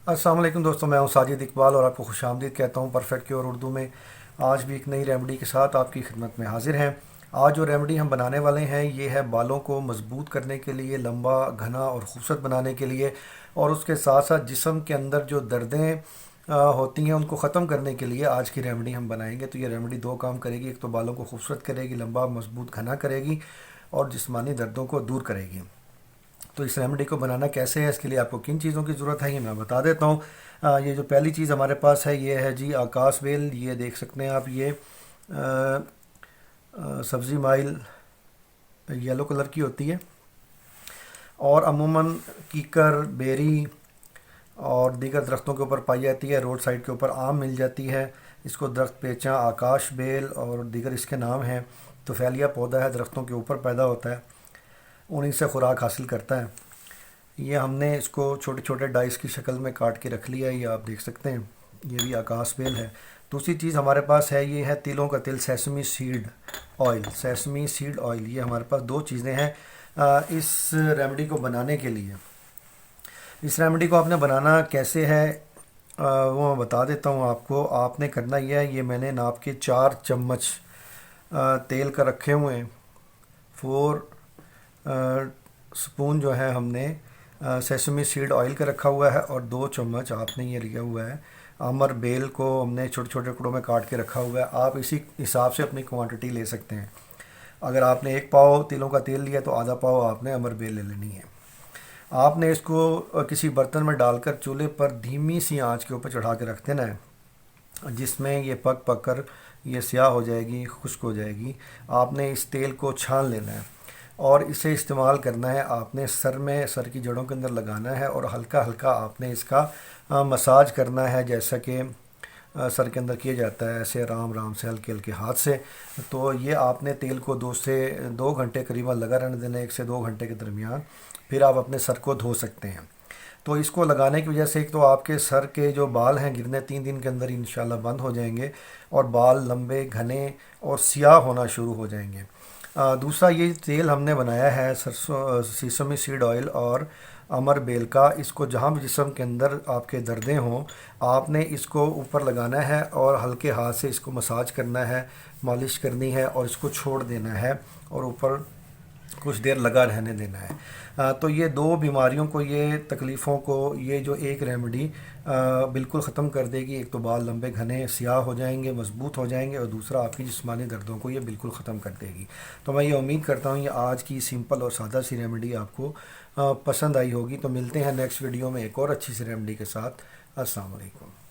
अस्सलाम वालेकुम दोस्तों, मैं हूं साजिद इकबाल और आपको खुशामदीद कहता हूं परफेक्ट क्योर उर्दू में। आज भी एक नई रेमेडी के साथ आपकी खिदमत में हाजिर हैं। आज जो रेमेडी हम बनाने वाले हैं ये है बालों को मज़बूत करने के लिए, लंबा घना और खूबसूरत बनाने के लिए, और उसके साथ साथ जिस्म के अंदर जो दर्दें होती हैं उनको ख़त्म करने के लिए आज की रेमेडी हम बनाएंगे। तो ये रेमेडी दो काम करेगी, एक तो बालों को खूबसूरत करेगी, लंबा मज़बूत घना करेगी, और जिस्मानी दर्दों को दूर करेगी। तो इस रेमेडी को बनाना कैसे है, इसके लिए आपको किन चीज़ों की ज़रूरत है ये मैं बता देता हूँ। ये जो पहली चीज़ हमारे पास है ये है जी आकाश बेल। ये देख सकते हैं आप, ये सब्ज़ी माइल येलो कलर की होती है, और अमूमन कीकर, बेरी और दीगर दरख्तों के ऊपर पाई जाती है। रोड साइड के ऊपर आम मिल जाती है। इसको दरख्त पेचा, आकाश बेल और दीगर इसके नाम हैं। तो फैलिया पौधा है, दरख्तों के ऊपर पैदा होता है, उन्हीं से खुराक हासिल करता है। ये हमने इसको छोटे छोटे डाइस की शक्ल में काट के रख लिया है, ये आप देख सकते हैं। ये भी आकाश बेल है। दूसरी चीज़ हमारे पास है, ये है तिलों का तिल, sesame seed oil. Sesame seed oil, ये हमारे पास दो चीज़ें हैं इस रेमेडी को बनाने के लिए। इस रेमेडी को आपने बनाना कैसे है वो मैं बता देता हूँ आपको। आपने करना यह है, ये मैंने नाप के 4 चम्मच तेल का रखे हुए हैं। 4 स्पून जो है हमने सेसमी सीड ऑयल का रखा हुआ है, और 2 चम्मच आपने ये लिया हुआ है अमर बेल को हमने छोटे छोटे टुकड़ों में काट के रखा हुआ है। आप इसी हिसाब से अपनी क्वांटिटी ले सकते हैं। अगर आपने 1 पाव तिलों का तेल लिया तो आधा पाव आपने अमर बेल ले लेनी है। आपने इसको किसी बर्तन में डालकर चूल्हे पर धीमी सी आंच के ऊपर चढ़ा के रख देना है, जिसमें ये पक पक कर ये स्याह हो जाएगी, खुश्क हो जाएगी। आपने इस तेल को छान लेना है और इसे इस्तेमाल करना है। आपने सर में, सर की जड़ों के अंदर लगाना है, और हल्का हल्का आपने इसका मसाज करना है, जैसा कि सर के अंदर किया जाता है, ऐसे आराम आराम से हल्के हल्के हाथ से। तो ये आपने तेल को 2 से 2 घंटे करीबन लगा रहने देना, 1 से 2 घंटे के दरमियान। फिर आप अपने सर को धो सकते हैं। तो इसको लगाने की वजह से एक तो आपके सर के जो बाल हैं गिरने 3 दिन के अंदर इंशाल्लाह बंद हो जाएंगे, और बाल लंबे घने और सियाह होना शुरू हो जाएंगे। दूसरा, ये तेल हमने बनाया है सरसों सीसमी सीड ऑयल और अमर बेल का। इसको जहाँ भी जिस्म के अंदर आपके दर्दें हों, आपने इसको ऊपर लगाना है और हल्के हाथ से इसको मसाज करना है, मालिश करनी है, और इसको छोड़ देना है और ऊपर कुछ देर लगा रहने देना है। तो ये 2 बीमारियों को, ये तकलीफ़ों को, ये जो एक रेमेडी बिल्कुल ख़त्म कर देगी। एक तो बाल लंबे घने सियाह हो जाएंगे, मज़बूत हो जाएंगे, और दूसरा आपकी जिस्मानी दर्दों को ये बिल्कुल ख़त्म कर देगी। तो मैं ये उम्मीद करता हूँ ये आज की सिंपल और सादा सी रेमेडी आपको पसंद आई होगी। तो मिलते हैं नेक्स्ट वीडियो में एक और अच्छी सी रेमेडी के साथ। अस्सलाम वालेकुम।